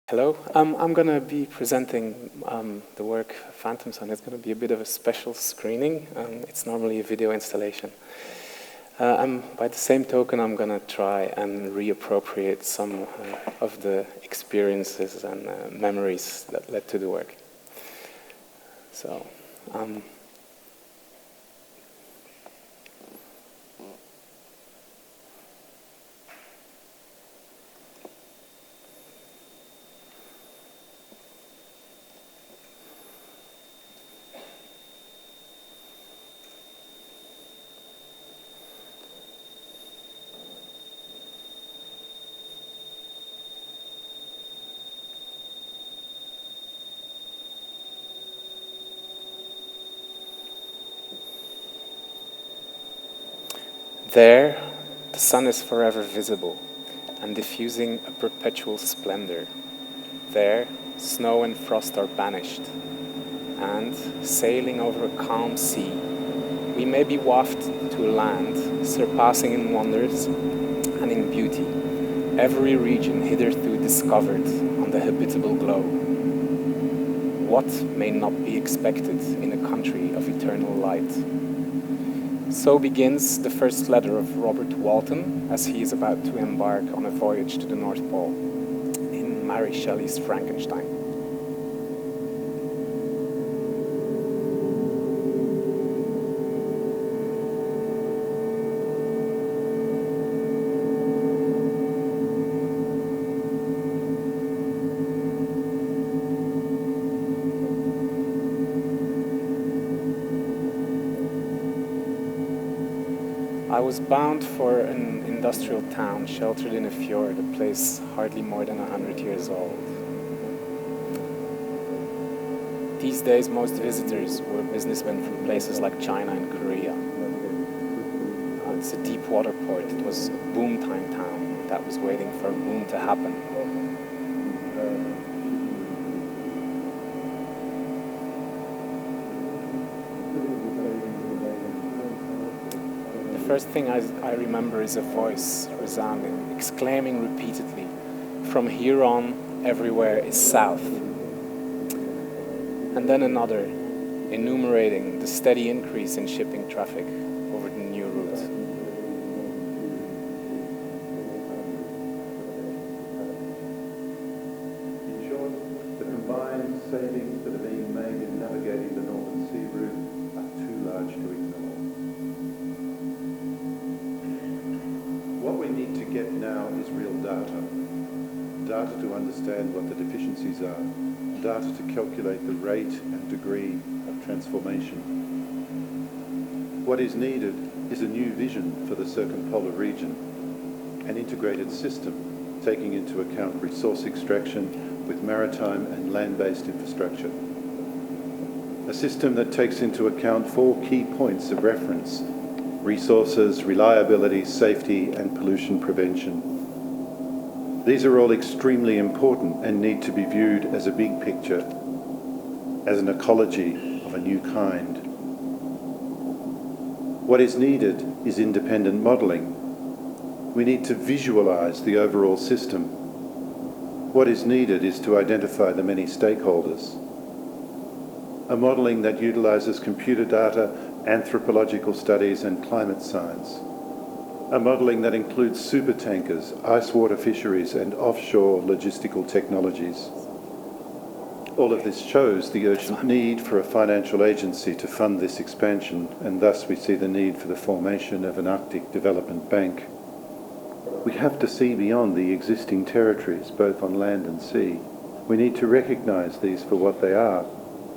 Hello, I'm going to be presenting the work Phantom Sun. It's going to be a bit of a special screening. It's normally a video installation. By the same token, I'm going to try and reappropriate some of the experiences and memories that led to the work. So, there, the sun is forever visible and diffusing a perpetual splendor. There, snow and frost are banished, and sailing over a calm sea, we may be wafted to a land surpassing in wonders and in beauty every region hitherto discovered on the habitable globe. What may not be expected in a country of eternal light? So begins the first letter of Robert Walton as he is about to embark on a voyage to the North Pole in Mary Shelley's Frankenstein. I was bound for an industrial town sheltered in a fjord, a place hardly more than 100 years old. These days, most visitors were businessmen from places like China and Korea. It's a deep water port. It was a boom time town that was waiting for a boom to happen. The first thing I remember is a voice resounding, exclaiming repeatedly, "From here on, everywhere is south." And then another, enumerating the steady increase in shipping traffic over the new route. In short, the combined savings that are being made in navigating the Northern Sea route are too large to ignore. What we need to get now is real data. Data to understand what the deficiencies are. Data to calculate the rate and degree of transformation. What is needed is a new vision for the circumpolar region, an integrated system taking into account resource extraction with maritime and land-based infrastructure. A system that takes into account 4 key points of reference: resources, reliability, safety, and pollution prevention. These are all extremely important and need to be viewed as a big picture, as an ecology of a new kind. What is needed is independent modelling. We need to visualise the overall system. What is needed is to identify the many stakeholders. A modelling that utilises computer data, anthropological studies and climate science. A modelling that includes supertankers, ice water fisheries and offshore logistical technologies. All of this shows the urgent need for a financial agency to fund this expansion, and thus we see the need for the formation of an Arctic Development Bank. We have to see beyond the existing territories, both on land and sea. We need to recognise these for what they are: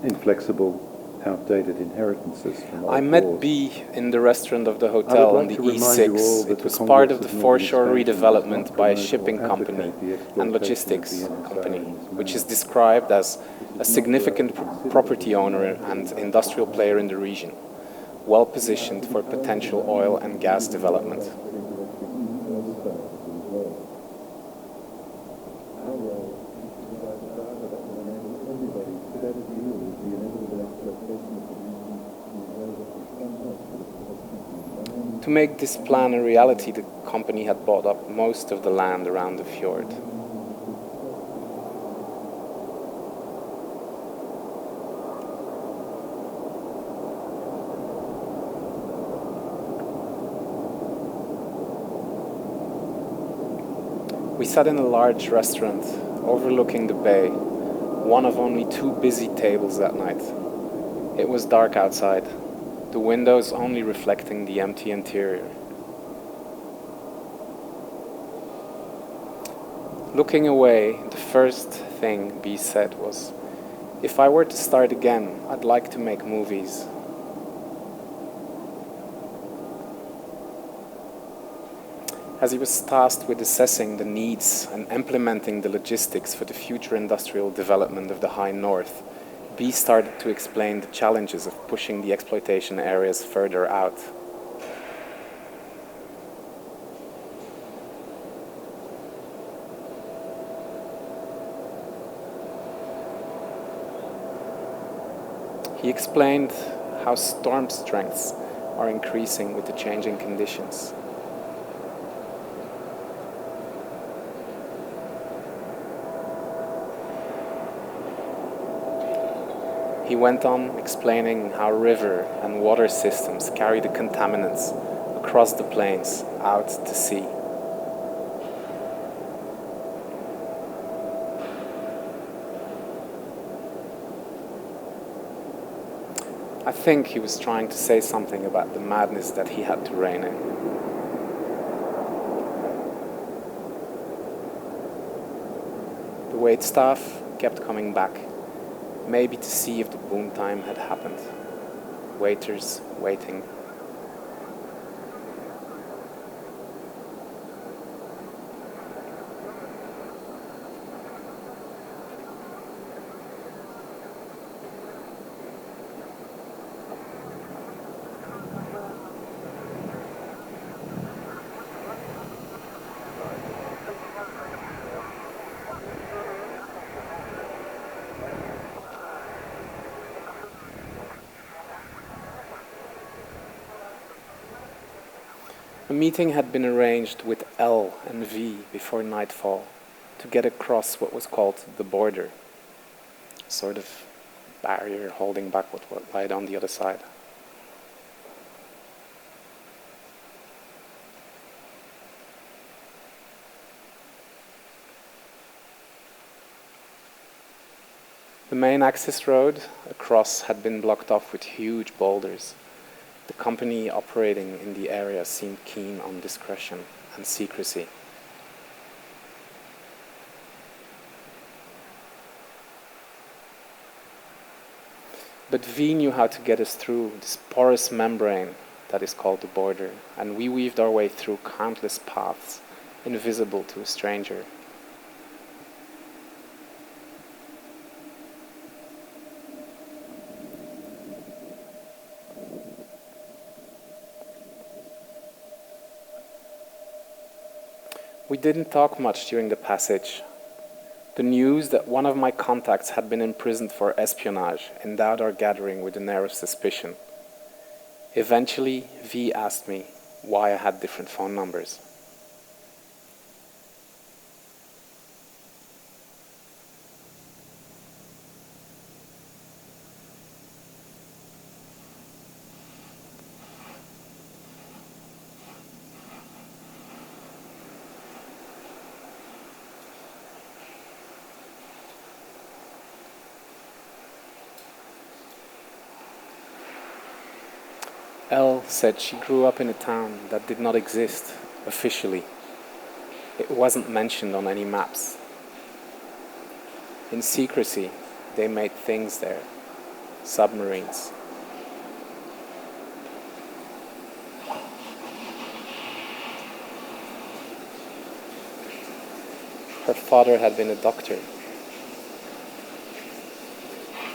inflexible, outdated inheritances from old I met wars. B in the restaurant of the hotel on the E6. It was part of the foreshore redevelopment by a shipping company and logistics company, which is described as a significant property owner and industrial player in the region, well positioned for potential oil and gas development. To make this plan a reality, the company had bought up most of the land around the fjord. We sat in a large restaurant overlooking the bay, one of only 2 busy tables that night. It was dark outside, the windows only reflecting the empty interior. Looking away, the first thing B said was, "If I were to start again, I'd like to make movies." As he was tasked with assessing the needs and implementing the logistics for the future industrial development of the High North, B started to explain the challenges of pushing the exploitation areas further out. He explained how storm strengths are increasing with the changing conditions. He went on explaining how river and water systems carry the contaminants across the plains out to sea. I think he was trying to say something about the madness that he had to rein in. The waitstaff kept coming back, maybe to see if the boom time had happened. Waiters waiting. A meeting had been arranged with L and V before nightfall to get across what was called the border, a sort of barrier holding back what lied on the other side. The main access road across had been blocked off with huge boulders. The company operating in the area seemed keen on discretion and secrecy. But V knew how to get us through this porous membrane that is called the border, and we weaved our way through countless paths, invisible to a stranger. We didn't talk much during the passage. The news that one of my contacts had been imprisoned for espionage endowed our gathering with an air of suspicion. Eventually, V asked me why I had different phone numbers. Elle said she grew up in a town that did not exist officially. It wasn't mentioned on any maps. In secrecy, they made things there, submarines. Her father had been a doctor.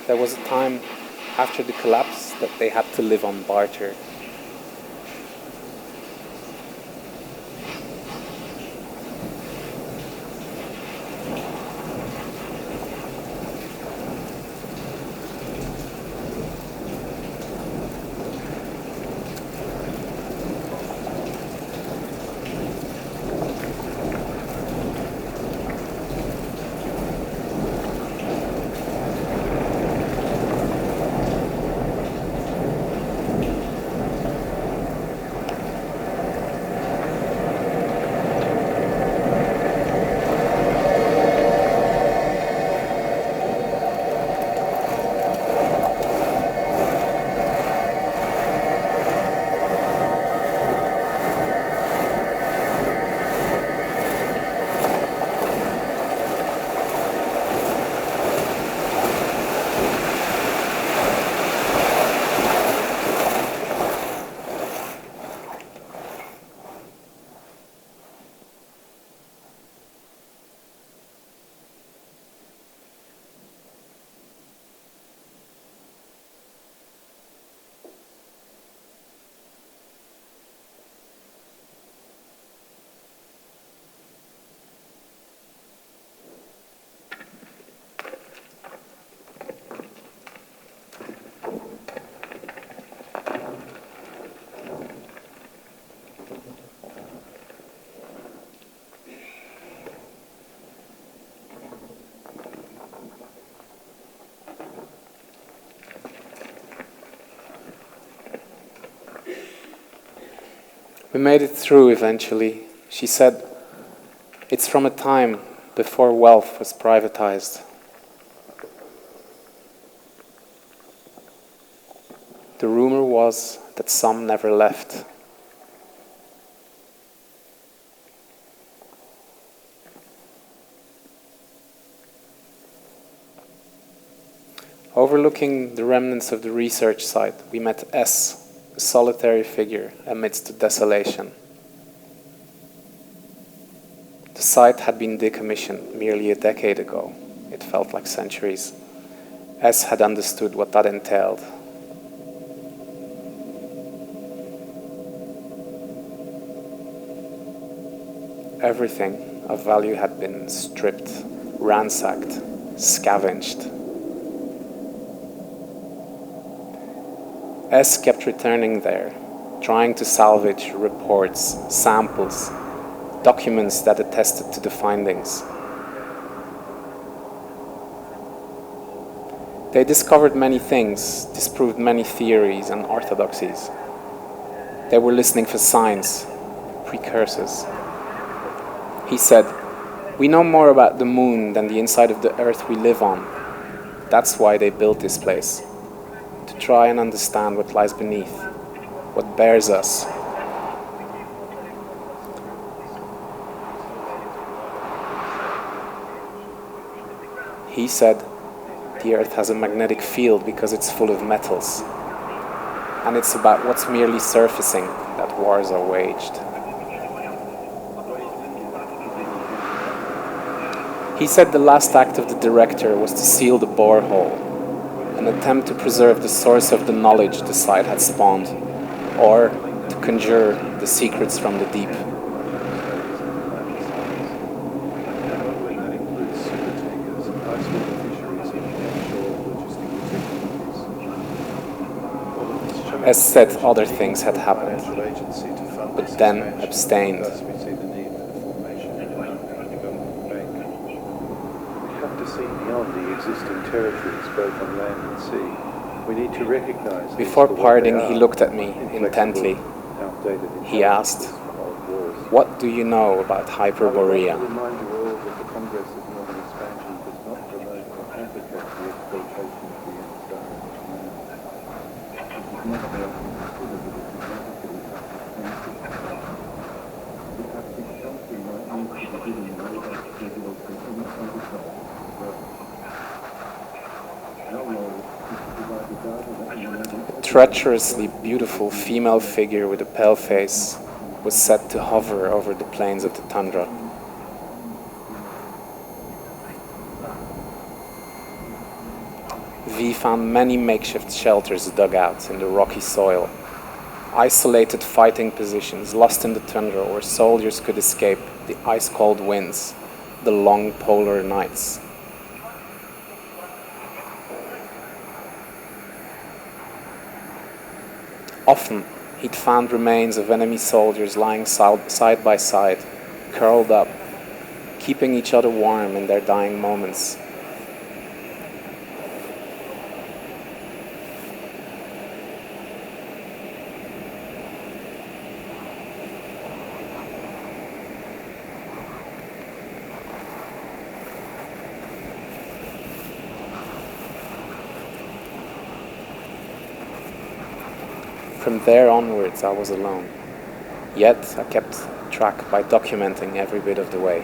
There was a time after the collapse that they had to live on barter. We made it through eventually. She said, "It's from a time before wealth was privatized." The rumor was that some never left. Overlooking the remnants of the research site, we met S, a solitary figure amidst the desolation. The site had been decommissioned merely a decade ago. It felt like centuries. S had understood what that entailed. Everything of value had been stripped, ransacked, scavenged. S kept returning there, trying to salvage reports, samples, documents that attested to the findings. They discovered many things, disproved many theories and orthodoxies. They were listening for signs, precursors. He said, "We know more about the moon than the inside of the earth we live on. That's why they built this place, to try and understand what lies beneath, what bears us." He said, "The earth has a magnetic field because it's full of metals, and it's about what's merely surfacing that wars are waged." He said the last act of the director was to seal the borehole, an attempt to preserve the source of the knowledge the site had spawned, or to conjure the secrets from the deep. As said, other things had happened, but then abstained. Existing territories, both on land and sea. We need to recognize. Before parting, he looked at me intently. He asked, "What do you know about Hyperborea?" A treacherously beautiful female figure with a pale face was set to hover over the plains of the tundra. V found many makeshift shelters dug out in the rocky soil, isolated fighting positions lost in the tundra where soldiers could escape the ice-cold winds, the long polar nights. Often, he'd found remains of enemy soldiers lying side by side, curled up, keeping each other warm in their dying moments. From there onwards, I was alone. Yet, I kept track by documenting every bit of the way.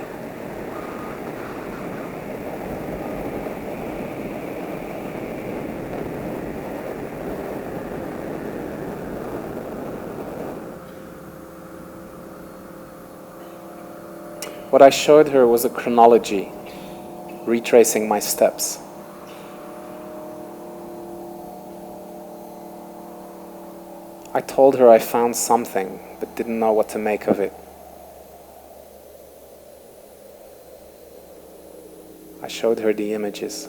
What I showed her was a chronology, retracing my steps. I told her I found something, but didn't know what to make of it. I showed her the images.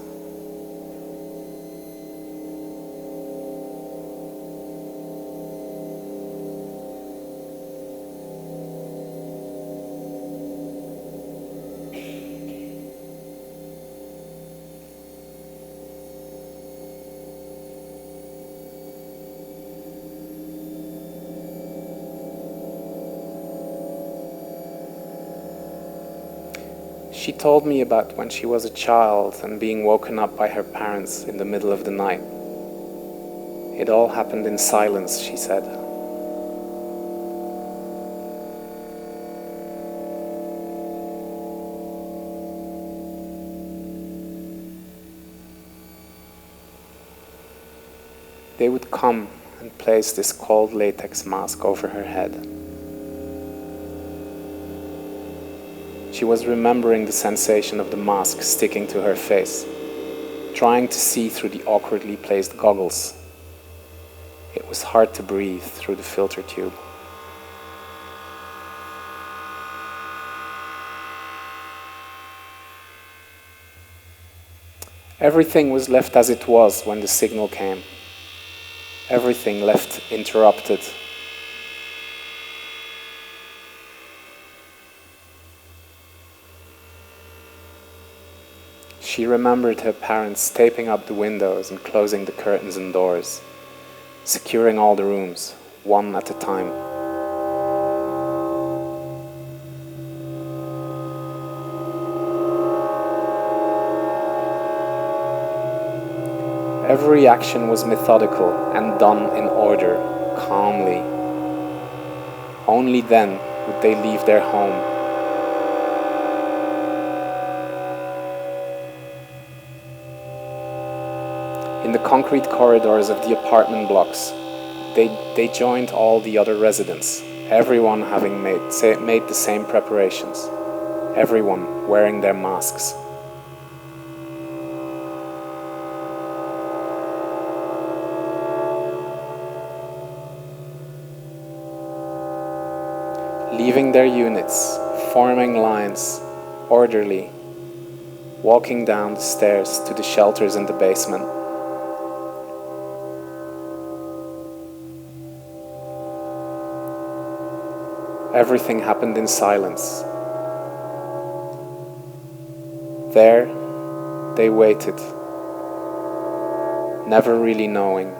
She told me about when she was a child and being woken up by her parents in the middle of the night. It all happened in silence, she said. They would come and place this cold latex mask over her head. She was remembering the sensation of the mask sticking to her face, trying to see through the awkwardly placed goggles. It was hard to breathe through the filter tube. Everything was left as it was when the signal came. Everything left interrupted. She remembered her parents taping up the windows and closing the curtains and doors, securing all the rooms, one at a time. Every action was methodical and done in order, calmly. Only then would they leave their home. In the concrete corridors of the apartment blocks, they joined all the other residents, everyone having made the same preparations, everyone wearing their masks. Leaving their units, forming lines, orderly, walking down the stairs to the shelters in the basement. Everything happened in silence. There, they waited, never really knowing